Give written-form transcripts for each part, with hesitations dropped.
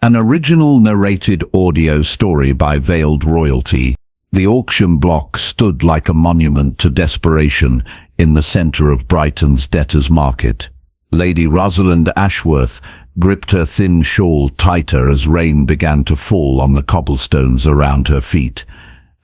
An original narrated audio story by Veiled Royalty. The auction block stood like a monument to desperation in the centre of Brighton's debtors' market. Lady Rosalind Ashworth gripped her thin shawl tighter as rain began to fall on the cobblestones around her feet.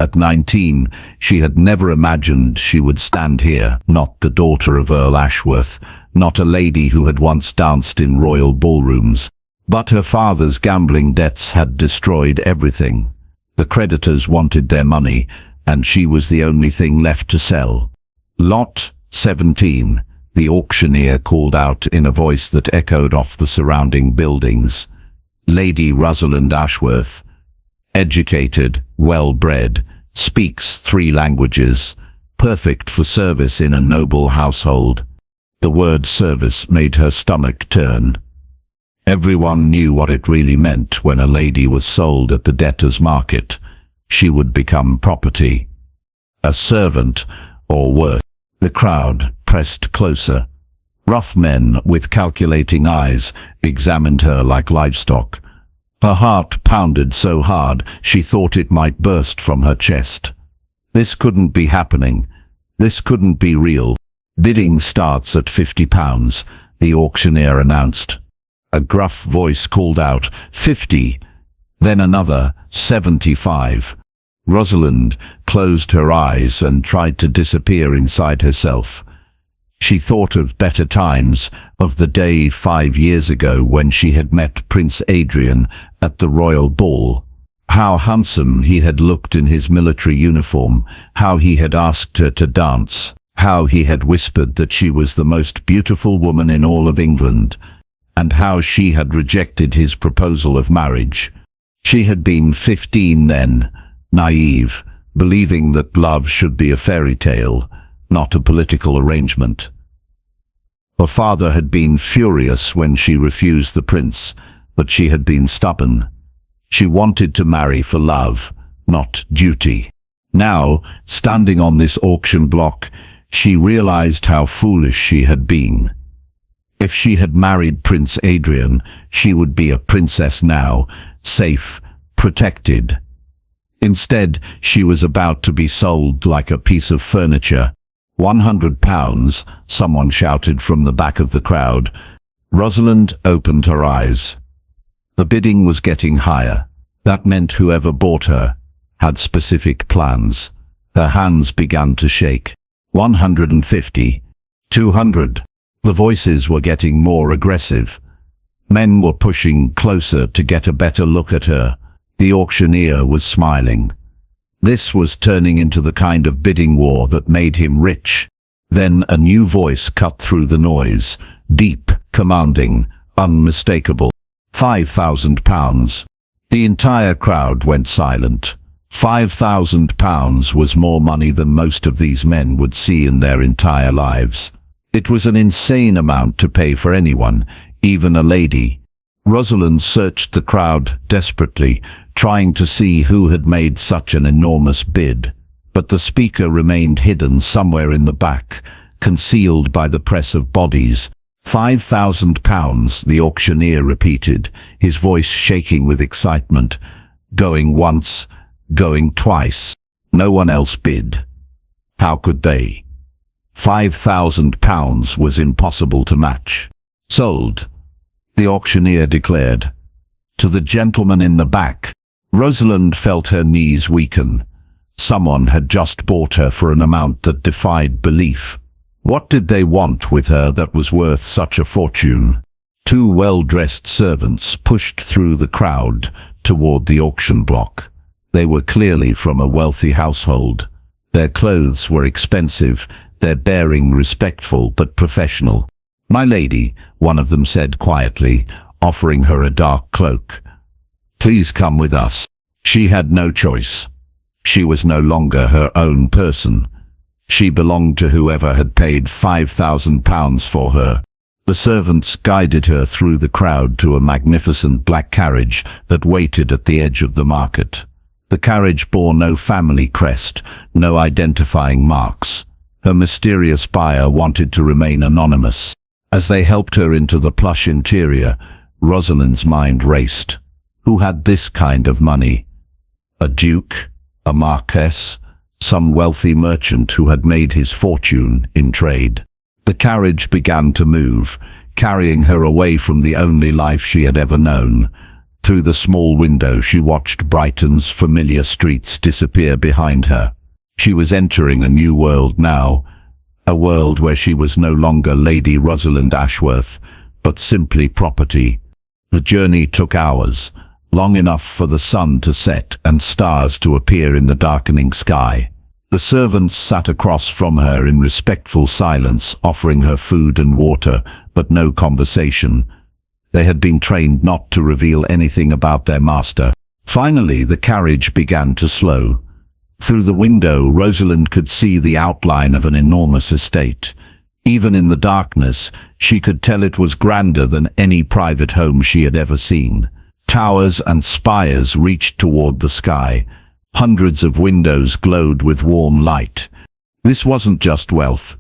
At 19, she had never imagined she would stand here, not the daughter of Earl Ashworth, not a lady who had once danced in royal ballrooms. But her father's gambling debts had destroyed everything. The creditors wanted their money, and she was the only thing left to sell. Lot 17, the auctioneer called out in a voice that echoed off the surrounding buildings. Lady Rosalind Ashworth, educated, well-bred, speaks 3 languages, perfect for service in a noble household. The word service made her stomach turn. Everyone knew what it really meant when a lady was sold at the debtors' market. She would become property. A servant, or worse. The crowd pressed closer. Rough men with calculating eyes examined her like livestock. Her heart pounded so hard she thought it might burst from her chest. This couldn't be happening. This couldn't be real. Bidding starts at £50, the auctioneer announced. A gruff voice called out, 50, then another, 75. Rosalind closed her eyes and tried to disappear inside herself. She thought of better times, of the day 5 years ago when she had met Prince Adrian at the royal ball. How handsome he had looked in his military uniform, how he had asked her to dance, how he had whispered that she was the most beautiful woman in all of England, and how she had rejected his proposal of marriage. She had been 15 then, naive, believing that love should be a fairy tale, not a political arrangement. Her father had been furious when she refused the prince, but she had been stubborn. She wanted to marry for love, not duty. Now, standing on this auction block, she realized how foolish she had been. If she had married Prince Adrian, she would be a princess now, safe, protected. Instead, she was about to be sold like a piece of furniture. £100, someone shouted from the back of the crowd. Rosalind opened her eyes. The bidding was getting higher. That meant whoever bought her had specific plans. Her hands began to shake. 150, 200. The voices were getting more aggressive. Men were pushing closer to get a better look at her. The auctioneer was smiling. This was turning into the kind of bidding war that made him rich. Then a new voice cut through the noise, deep, commanding, unmistakable. £5,000. The entire crowd went silent. £5,000 was more money than most of these men would see in their entire lives. It was an insane amount to pay for anyone, even a lady. Rosalind searched the crowd desperately, trying to see who had made such an enormous bid. But the speaker remained hidden somewhere in the back, concealed by the press of bodies. £5,000, the auctioneer repeated, his voice shaking with excitement. Going once, going twice. No one else bid. How could they? £5,000 was impossible to match. Sold, the auctioneer declared. To the gentleman in the back. Rosalind felt her knees weaken. Someone had just bought her for an amount that defied belief. What did they want with her that was worth such a fortune? 2 well-dressed servants pushed through the crowd toward the auction block. They were clearly from a wealthy household. Their clothes were expensive, their bearing respectful but professional. "My lady," one of them said quietly, offering her a dark cloak. "Please come with us." She had no choice. She was no longer her own person. She belonged to whoever had paid £5,000 for her. The servants guided her through the crowd to a magnificent black carriage that waited at the edge of the market. The carriage bore no family crest, no identifying marks. Her mysterious buyer wanted to remain anonymous. As they helped her into the plush interior, Rosalind's mind raced. Who had this kind of money? A duke? A marquess? Some wealthy merchant who had made his fortune in trade? The carriage began to move, carrying her away from the only life she had ever known. Through the small window she watched Brighton's familiar streets disappear behind her. She was entering a new world now, a world where she was no longer Lady Rosalind Ashworth, but simply property. The journey took hours, long enough for the sun to set and stars to appear in the darkening sky. The servants sat across from her in respectful silence, offering her food and water, but no conversation. They had been trained not to reveal anything about their master. Finally, the carriage began to slow. Through the window, Rosalind could see the outline of an enormous estate. Even in the darkness, she could tell it was grander than any private home she had ever seen. Towers and spires reached toward the sky. Hundreds of windows glowed with warm light. This wasn't just wealth.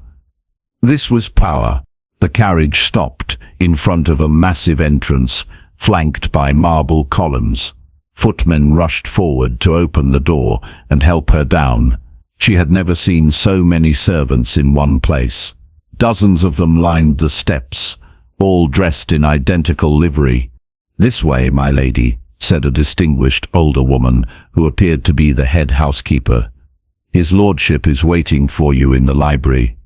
This was power. The carriage stopped in front of a massive entrance, flanked by marble columns. Footmen rushed forward to open the door and help her down. She had never seen so many servants in one place. Dozens of them lined the steps, all dressed in identical livery. "This way, my lady," said a distinguished older woman who appeared to be the head housekeeper. "His lordship is waiting for you in the library."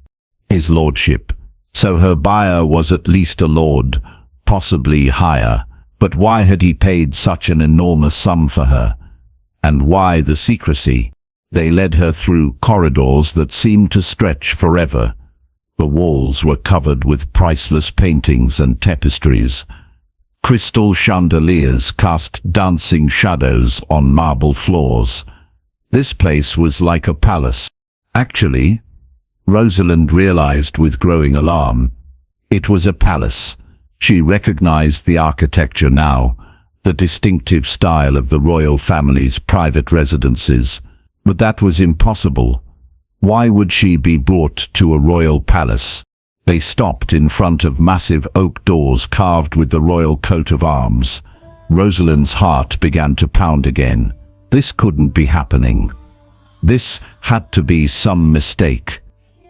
His lordship. So her buyer was at least a lord, possibly higher. But why had he paid such an enormous sum for her? And why the secrecy? They led her through corridors that seemed to stretch forever. The walls were covered with priceless paintings and tapestries. Crystal chandeliers cast dancing shadows on marble floors. This place was like a palace. Actually, Rosalind realized with growing alarm, it was a palace. She recognized the architecture now, the distinctive style of the royal family's private residences. But that was impossible. Why would she be brought to a royal palace? They stopped in front of massive oak doors carved with the royal coat of arms. Rosalind's heart began to pound again. This couldn't be happening. This had to be some mistake.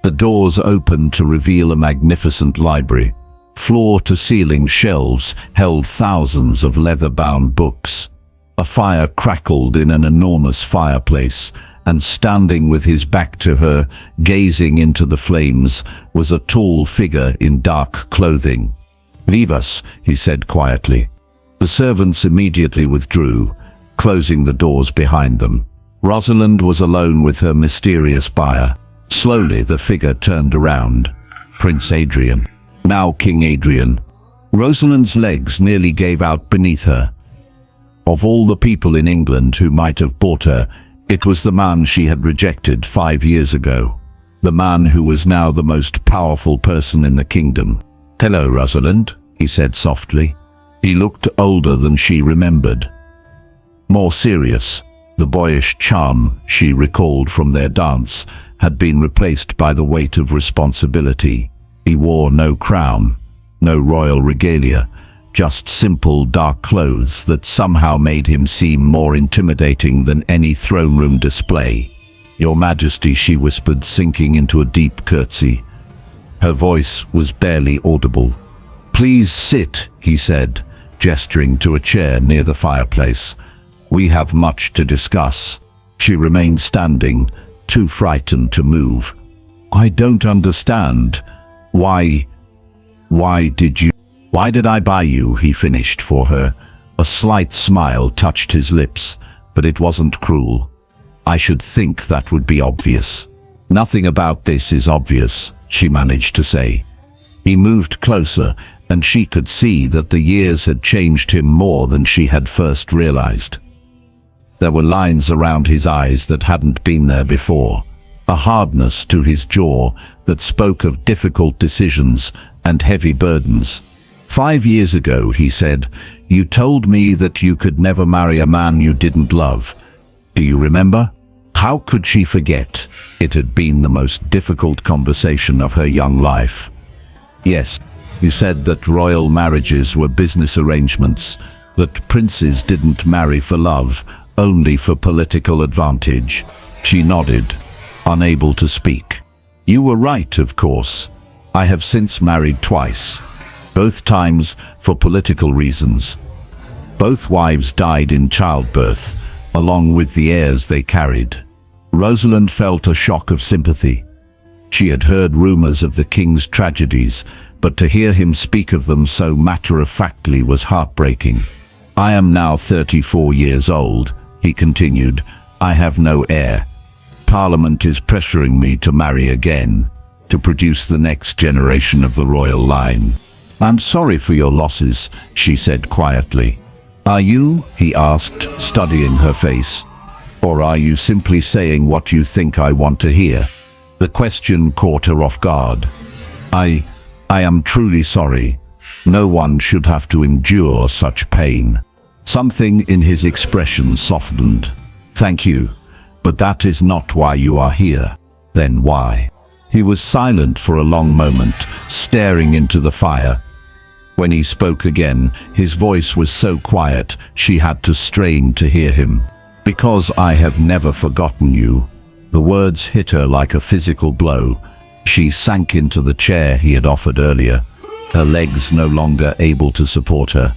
The doors opened to reveal a magnificent library. Floor-to-ceiling shelves held thousands of leather-bound books. A fire crackled in an enormous fireplace, and standing with his back to her, gazing into the flames, was a tall figure in dark clothing. "Leave us," he said quietly. The servants immediately withdrew, closing the doors behind them. Rosalind was alone with her mysterious buyer. Slowly the figure turned around. Prince Adrian. Now King Adrian. Rosalind's legs nearly gave out beneath her. Of all the people in England who might have bought her, it was the man she had rejected 5 years ago. The man who was now the most powerful person in the kingdom. "Hello, Rosalind," he said softly. He looked older than she remembered. More serious. The boyish charm she recalled from their dance had been replaced by the weight of responsibility. He wore no crown, no royal regalia, just simple dark clothes that somehow made him seem more intimidating than any throne room display. "Your Majesty," she whispered, sinking into a deep curtsy. Her voice was barely audible. "Please sit," he said, gesturing to a chair near the fireplace. "We have much to discuss." She remained standing, too frightened to move. "I don't understand. Why did I buy you?" he finished for her. A slight smile touched his lips, but it wasn't cruel. "I should think that would be obvious." "Nothing about this is obvious," she managed to say. He moved closer, and she could see that the years had changed him more than she had first realized. There were lines around his eyes that hadn't been there before, a hardness to his jaw that spoke of difficult decisions and heavy burdens. "5 years ago," he said, "you told me that you could never marry a man you didn't love. Do you remember?" How could she forget? It had been the most difficult conversation of her young life. "Yes, you said that royal marriages were business arrangements, that princes didn't marry for love, only for political advantage. She nodded, unable to speak. You were right, of course. I have since married twice, both times for political reasons. Both wives died in childbirth, along with the heirs they carried. Rosalind felt a shock of sympathy. She had heard rumors of the king's tragedies, but to hear him speak of them so matter-of-factly was heartbreaking. I am now 34 years old, he continued. I have no heir. Parliament is pressuring me to marry again, to produce the next generation of the royal line. I'm sorry for your losses, she said quietly. Are you? He asked, studying her face. Or are you simply saying what you think I want to hear? The question caught her off guard. I am truly sorry. No one should have to endure such pain. Something in his expression softened. Thank you, but that is not why you are here. Then why? He was silent for a long moment, staring into the fire. When he spoke again, his voice was so quiet she had to strain to hear him. Because I have never forgotten you. The words hit her like a physical blow. She sank into the chair he had offered earlier, her legs no longer able to support her.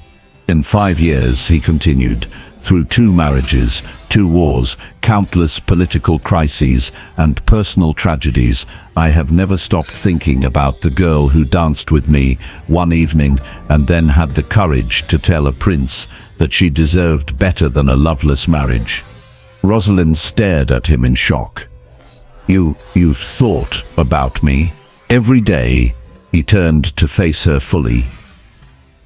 In 5 years, he continued, through 2 marriages, 2 wars, countless political crises, and personal tragedies, I have never stopped thinking about the girl who danced with me one evening and then had the courage to tell a prince that she deserved better than a loveless marriage. Rosalind stared at him in shock. You've thought about me? Every day. He turned to face her fully.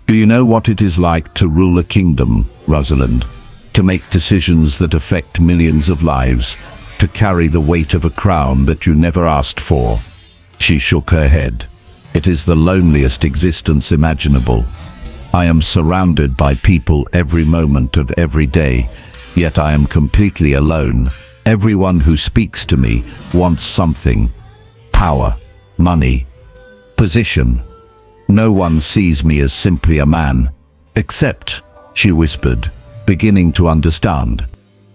Do you know what it is like to rule a kingdom, Rosalind? To make decisions that affect millions of lives, to carry the weight of a crown that you never asked for. She shook her head. It is the loneliest existence imaginable. I am surrounded by people every moment of every day, yet I am completely alone. Everyone who speaks to me wants something. Power, money, position. No one sees me as simply a man. Except, she whispered, beginning to understand.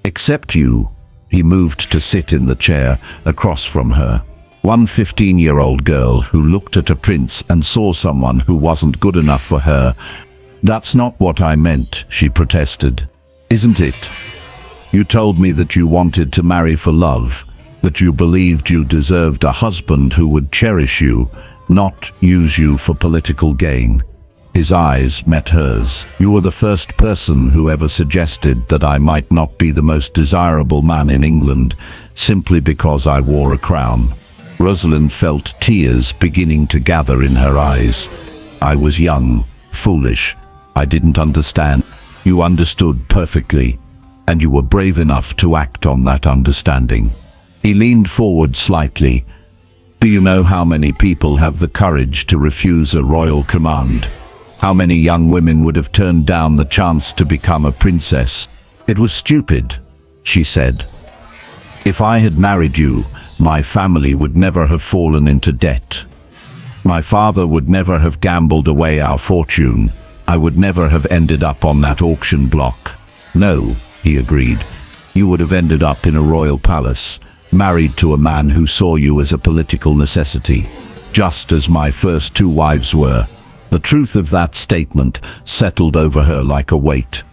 Except you. He moved to sit in the chair across from her. One 15-year-old girl who looked at a prince and saw someone who wasn't good enough for her. That's not what I meant, she protested. Isn't it? You told me that you wanted to marry for love, that you believed you deserved a husband who would cherish you, not use you for political gain. His eyes met hers. You were the first person who ever suggested that I might not be the most desirable man in England, simply because I wore a crown. Rosalind felt tears beginning to gather in her eyes. I was young, foolish. I didn't understand. You understood perfectly, and you were brave enough to act on that understanding. He leaned forward slightly. Do you know how many people have the courage to refuse a royal command? How many young women would have turned down the chance to become a princess? It was stupid, she said. If I had married you, my family would never have fallen into debt. My father would never have gambled away our fortune. I would never have ended up on that auction block. No, he agreed. You would have ended up in a royal palace, married to a man who saw you as a political necessity, just as my first 2 wives were. The truth of that statement settled over her like a weight.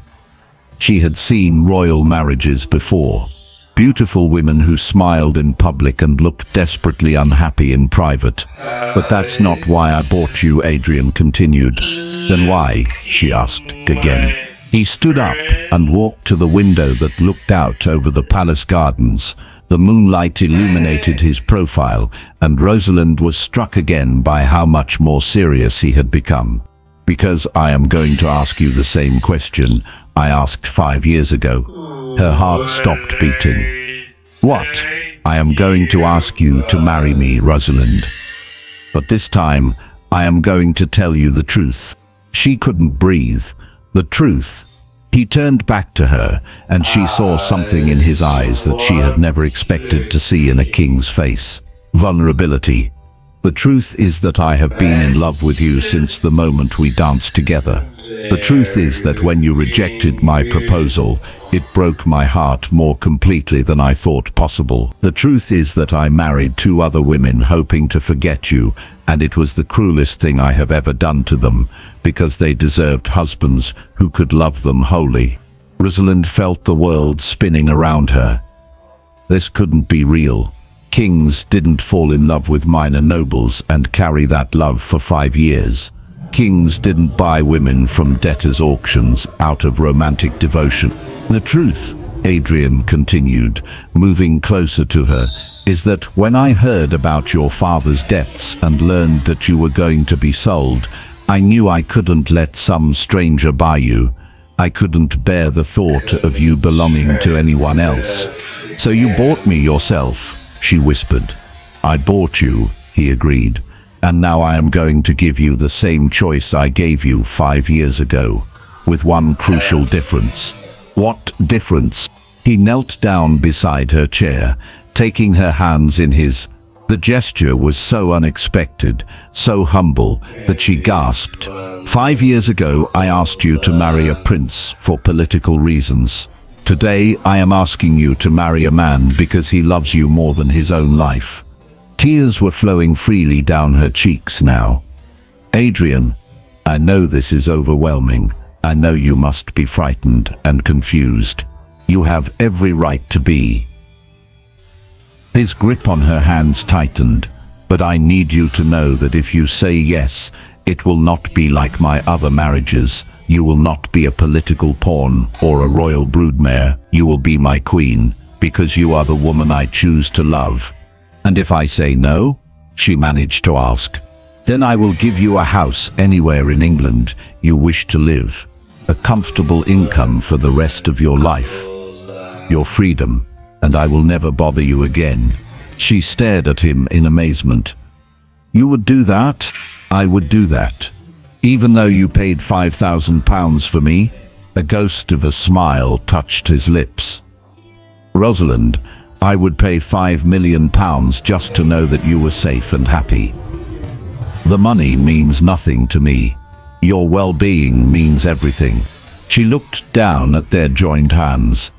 She had seen royal marriages before. Beautiful women who smiled in public and looked desperately unhappy in private. But that's not why I bought you, Adrian continued. Then why? She asked again. He stood up and walked to the window that looked out over the palace gardens. The moonlight illuminated his profile, and Rosalind was struck again by how much more serious he had become. Because I am going to ask you the same question I asked 5 years ago. Her heart stopped beating. What? I am going to ask you to marry me, Rosalind. But this time, I am going to tell you the truth. She couldn't breathe. The truth. He turned back to her, and she saw something in his eyes that she had never expected to see in a king's face. Vulnerability. The truth is that I have been in love with you since the moment we danced together. The truth is that when you rejected my proposal, it broke my heart more completely than I thought possible. The truth is that I married 2 other women hoping to forget you, and it was the cruelest thing I have ever done to them, because they deserved husbands who could love them wholly. Rosalind felt the world spinning around her. This couldn't be real. Kings didn't fall in love with minor nobles and carry that love for 5 years. Kings didn't buy women from debtors' auctions out of romantic devotion. The truth, Adrian continued, moving closer to her, is that when I heard about your father's debts and learned that you were going to be sold, I knew I couldn't let some stranger buy you. I couldn't bear the thought of you belonging to anyone else. So you bought me yourself, she whispered. I bought you, he agreed. And now I am going to give you the same choice I gave you 5 years ago, with one crucial difference. What difference? He knelt down beside her chair, taking her hands in his. The gesture was so unexpected, so humble, that she gasped. 5 years ago, I asked you to marry a prince for political reasons. Today, I am asking you to marry a man because he loves you more than his own life. Tears were flowing freely down her cheeks now. Adrian, I know this is overwhelming. I know you must be frightened and confused. You have every right to be. His grip on her hands tightened. But I need you to know that if you say yes, it will not be like my other marriages. You will not be a political pawn or a royal broodmare. You will be my queen, because you are the woman I choose to love. And if I say no, she managed to ask, then I will give you a house anywhere in England you wish to live, a comfortable income for the rest of your life, your freedom, and I will never bother you again. She stared at him in amazement. You would do that? I would do that. Even though you paid £5,000 for me? A ghost of a smile touched his lips. Rosalind, I would pay £5 million just to know that you were safe and happy. The money means nothing to me. Your well-being means everything. She looked down at their joined hands.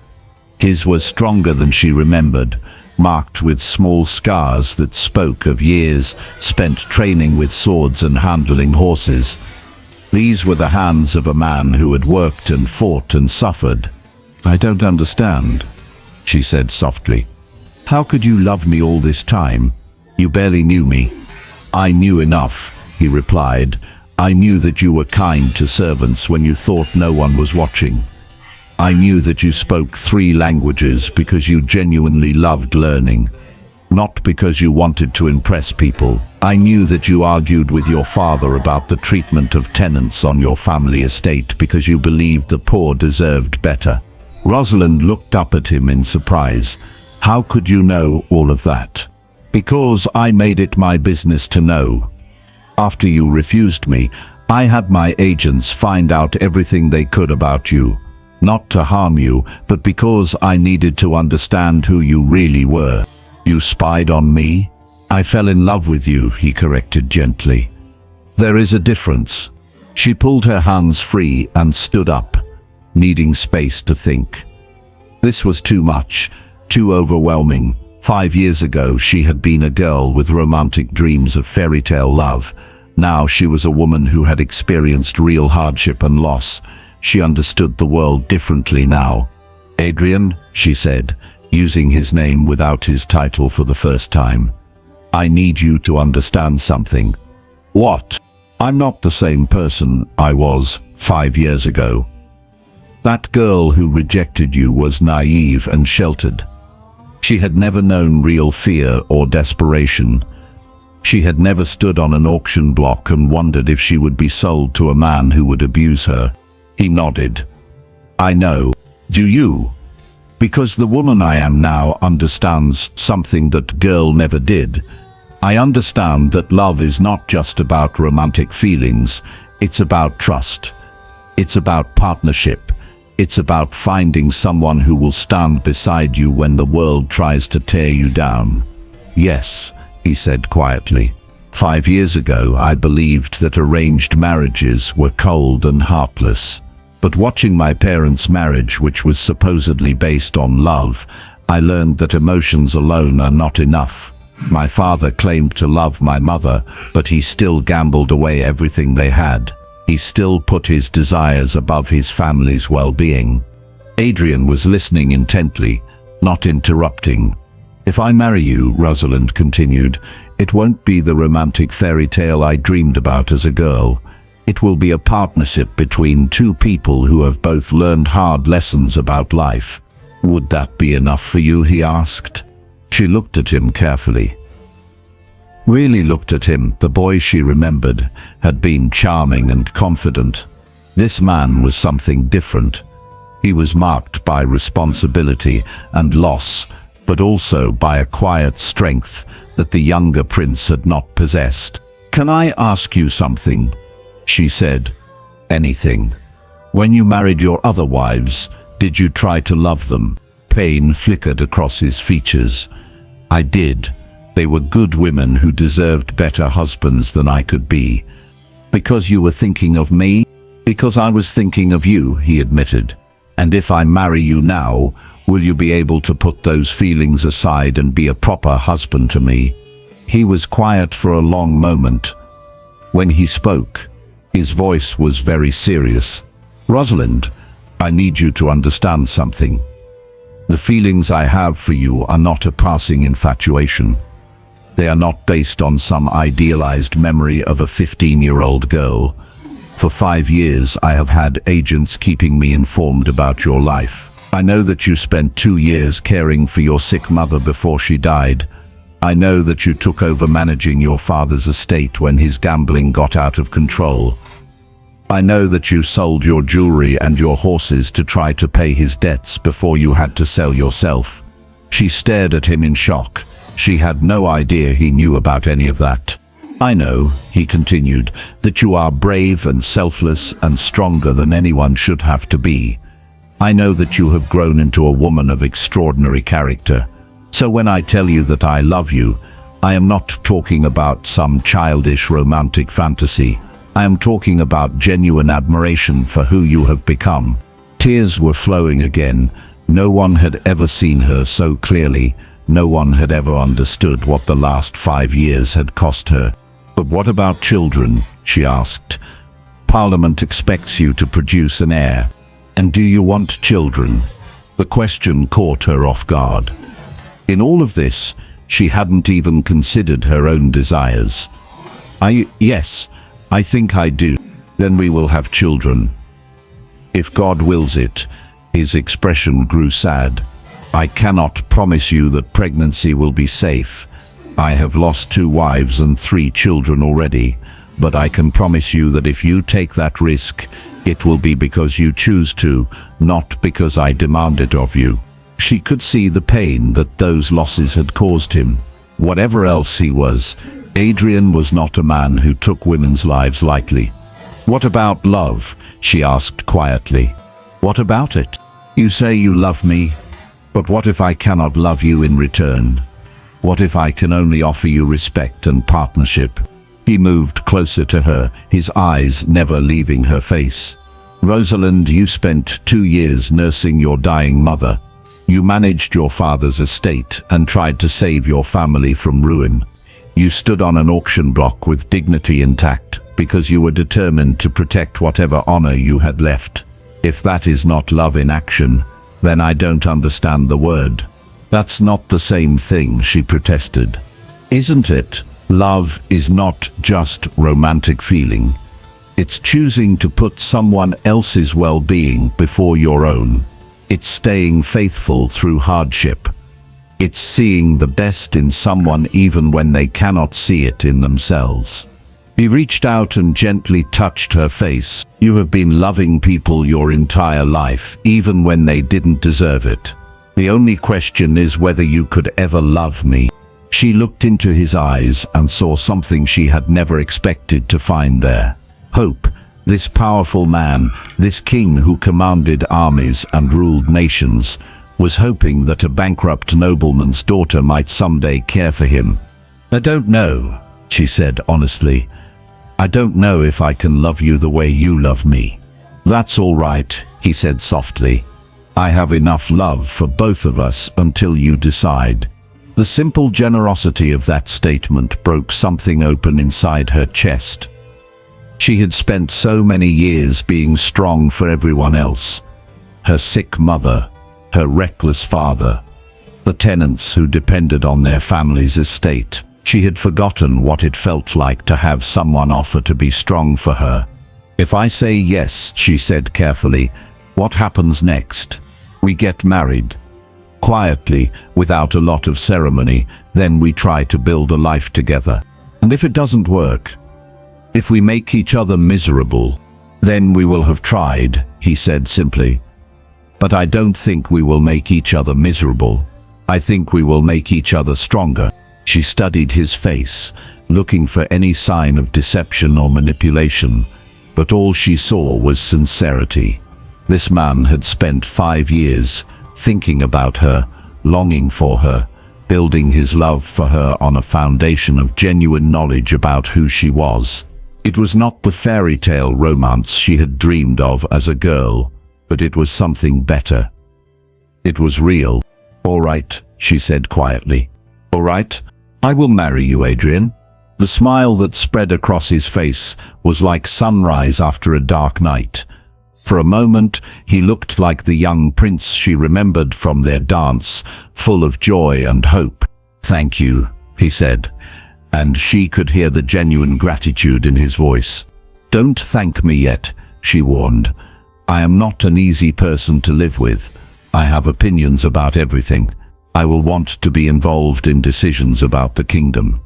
His was stronger than she remembered, marked with small scars that spoke of years spent training with swords and handling horses. These were the hands of a man who had worked and fought and suffered. I don't understand, she said softly. How could you love me all this time? You barely knew me. I knew enough, he replied. I knew that you were kind to servants when you thought no one was watching. I knew that you spoke 3 languages because you genuinely loved learning, not because you wanted to impress people. I knew that you argued with your father about the treatment of tenants on your family estate because you believed the poor deserved better. Rosalind looked up at him in surprise. How could you know all of that? Because I made it my business to know. After you refused me, I had my agents find out everything they could about you. Not to harm you, but because I needed to understand who you really were. You spied on me? I fell in love with you, he corrected gently. There is a difference. She pulled her hands free and stood up, needing space to think. This was too much, too overwhelming. 5 years ago, she had been a girl with romantic dreams of fairy tale love. Now she was a woman who had experienced real hardship and loss. She understood the world differently now. Adrian, she said, using his name without his title for the first time. I need you to understand something. What? I'm not the same person I was 5 years ago. That girl who rejected you was naive and sheltered. She had never known real fear or desperation. She had never stood on an auction block and wondered if she would be sold to a man who would abuse her. He nodded. I know. Do you? Because the woman I am now understands something that girl never did. I understand that love is not just about romantic feelings. It's about trust. It's about partnership. It's about finding someone who will stand beside you when the world tries to tear you down. Yes, he said quietly. 5 years ago, I believed that arranged marriages were cold and heartless. But watching my parents' marriage, which was supposedly based on love, I learned that emotions alone are not enough. My father claimed to love my mother, but he still gambled away everything they had. He still put his desires above his family's well-being. Adrian was listening intently, not interrupting. "If I marry you," Rosalind continued, "it won't be the romantic fairy tale I dreamed about as a girl. It will be a partnership between two people who have both learned hard lessons about life." "Would that be enough for you?" he asked. She looked at him carefully. Really looked at him. The boy she remembered had been charming and confident. This man was something different. He was marked by responsibility and loss, but also by a quiet strength that the younger prince had not possessed. "Can I ask you something?" she said. "Anything. When you married your other wives, did you try to love them?" Pain flickered across his features. "I did. They were good women who deserved better husbands than I could be." "Because you were thinking of me?" "Because I was thinking of you," he admitted. "And if I marry you now, will you be able to put those feelings aside and be a proper husband to me?" He was quiet for a long moment. When he spoke, his voice was very serious. "Rosalind, I need you to understand something. The feelings I have for you are not a passing infatuation. They are not based on some idealized memory of a 15-year-old girl. For 5 years, I have had agents keeping me informed about your life. I know that you spent 2 years caring for your sick mother before she died. I know that you took over managing your father's estate when his gambling got out of control. I know that you sold your jewelry and your horses to try to pay his debts before you had to sell yourself." She stared at him in shock. She had no idea he knew about any of that. "I know," he continued, "that you are brave and selfless and stronger than anyone should have to be. I know that you have grown into a woman of extraordinary character. So when I tell you that I love you, I am not talking about some childish romantic fantasy. I am talking about genuine admiration for who you have become." Tears were flowing again. No one had ever seen her so clearly. No one had ever understood what the last 5 years had cost her. "But what about children?" she asked. "Parliament expects you to produce an heir. And do you want children?" The question caught her off guard. In all of this, she hadn't even considered her own desires. Yes, I think I do. Then we will have children. If God wills it." His expression grew sad. "I cannot promise you that pregnancy will be safe. I have lost 2 wives and 3 children already, but I can promise you that if you take that risk, it will be because you choose to, not because I demand it of you." She could see the pain that those losses had caused him. Whatever else he was, Adrian was not a man who took women's lives lightly. "What about love?" she asked quietly. "What about it? You say you love me, but what if I cannot love you in return? What if I can only offer you respect and partnership?" He moved closer to her, his eyes never leaving her face. "Rosalind, you spent 2 years nursing your dying mother. You managed your father's estate and tried to save your family from ruin. You stood on an auction block with dignity intact because you were determined to protect whatever honor you had left. If that is not love in action, then I don't understand the word." "That's not the same thing," she protested. "Isn't it? Love is not just romantic feeling. It's choosing to put someone else's well-being before your own. It's staying faithful through hardship. It's seeing the best in someone even when they cannot see it in themselves." He reached out and gently touched her face. "You have been loving people your entire life, even when they didn't deserve it. The only question is whether you could ever love me." She looked into his eyes and saw something she had never expected to find there. Hope. This powerful man, this king who commanded armies and ruled nations, was hoping that a bankrupt nobleman's daughter might someday care for him. "I don't know," she said honestly. I don't know if I can love you the way you love me. That's all right, he said softly. I have enough love for both of us until you decide. The simple generosity of that statement broke something open inside her chest. She had spent so many years being strong for everyone else. Her sick mother, her reckless father, the tenants who depended on their family's estate. She had forgotten what it felt like to have someone offer to be strong for her. If I say yes, she said carefully, what happens next? We get married. Quietly, without a lot of ceremony, then we try to build a life together. And if it doesn't work, if we make each other miserable, then we will have tried, he said simply. But I don't think we will make each other miserable. I think we will make each other stronger. She studied his face, looking for any sign of deception or manipulation, but all she saw was sincerity. This man had spent 5 years thinking about her, longing for her, building his love for her on a foundation of genuine knowledge about who she was. It was not the fairy tale romance she had dreamed of as a girl, but it was something better. It was real. All right, she said quietly. All right, I will marry you, Adrian. The smile that spread across his face was like sunrise after a dark night. For a moment, he looked like the young prince she remembered from their dance, full of joy and hope. Thank you, he said, and she could hear the genuine gratitude in his voice. Don't thank me yet, she warned. I am not an easy person to live with. I have opinions about everything. I will want to be involved in decisions about the kingdom.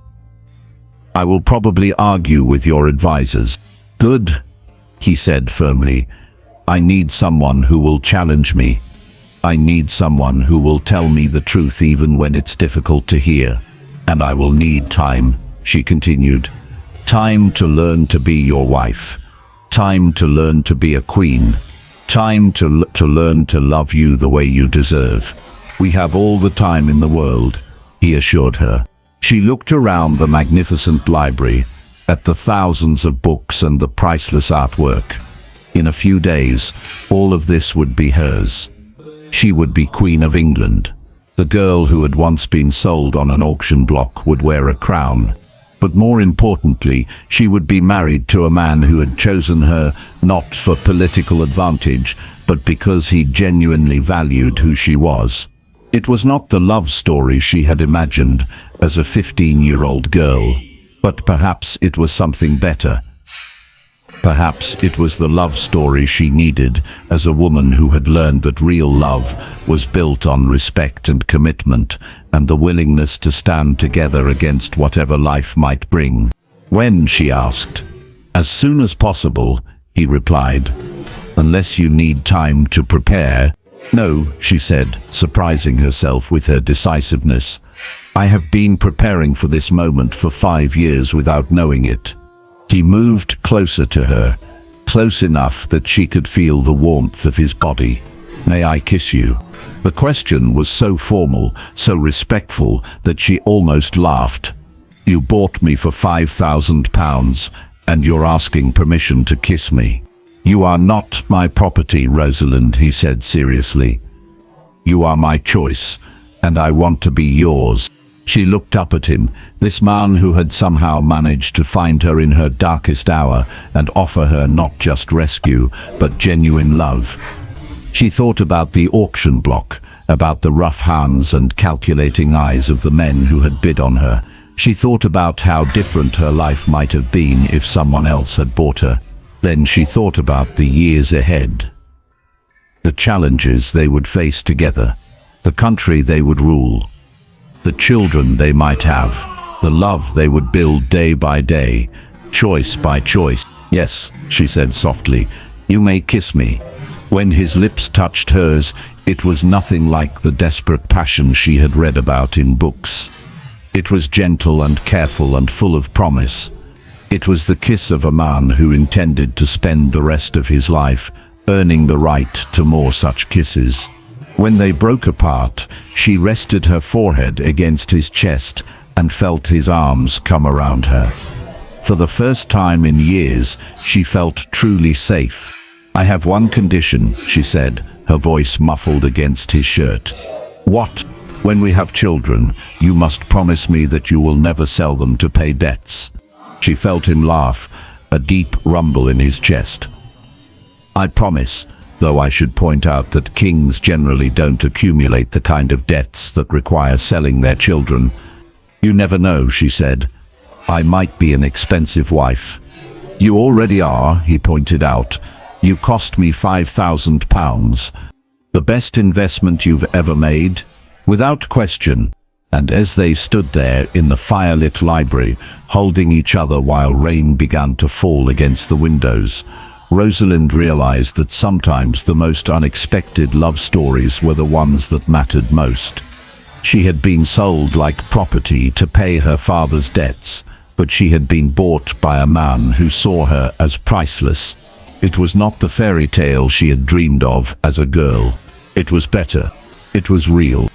I will probably argue with your advisors. Good, he said firmly. I need someone who will challenge me. I need someone who will tell me the truth even when it's difficult to hear. And I will need time, she continued. Time to learn to be your wife. Time to learn to be a queen. Time to learn to love you the way you deserve. We have all the time in the world, he assured her. She looked around the magnificent library, at the thousands of books and the priceless artwork. In a few days, all of this would be hers. She would be Queen of England. The girl who had once been sold on an auction block would wear a crown. But more importantly, she would be married to a man who had chosen her not for political advantage, but because he genuinely valued who she was. It was not the love story she had imagined as a 15-year-old girl, but perhaps it was something better. Perhaps it was the love story she needed as a woman who had learned that real love was built on respect and commitment, and the willingness to stand together against whatever life might bring. When, she asked. As soon as possible, he replied. Unless you need time to prepare. No, she said, surprising herself with her decisiveness. I have been preparing for this moment for 5 years without knowing it. He moved closer to her, close enough that she could feel the warmth of his body. May I kiss you? The question was so formal, so respectful, that she almost laughed. You bought me for £5,000, and you're asking permission to kiss me. You are not my property, Rosalind, he said seriously. You are my choice, and I want to be yours. She looked up at him, this man who had somehow managed to find her in her darkest hour and offer her not just rescue, but genuine love. She thought about the auction block, about the rough hands and calculating eyes of the men who had bid on her. She thought about how different her life might have been if someone else had bought her. Then she thought about the years ahead, the challenges they would face together, the country they would rule, the children they might have, the love they would build day by day, choice by choice. Yes, she said softly, you may kiss me. When his lips touched hers, it was nothing like the desperate passion she had read about in books. It was gentle and careful and full of promise. It was the kiss of a man who intended to spend the rest of his life earning the right to more such kisses. When they broke apart, she rested her forehead against his chest, and felt his arms come around her. For the first time in years, she felt truly safe. "I have one condition," she said, her voice muffled against his shirt. "What?" "When we have children, you must promise me that you will never sell them to pay debts." She felt him laugh, a deep rumble in his chest. "I promise, though I should point out that kings generally don't accumulate the kind of debts that require selling their children." "You never know," she said. "I might be an expensive wife." "You already are," he pointed out. "You cost me £5,000. The best investment you've ever made?" "Without question." And as they stood there in the firelit library, holding each other while rain began to fall against the windows, Rosalind realized that sometimes the most unexpected love stories were the ones that mattered most. She had been sold like property to pay her father's debts, but she had been bought by a man who saw her as priceless. It was not the fairy tale she had dreamed of as a girl. It was better. It was real.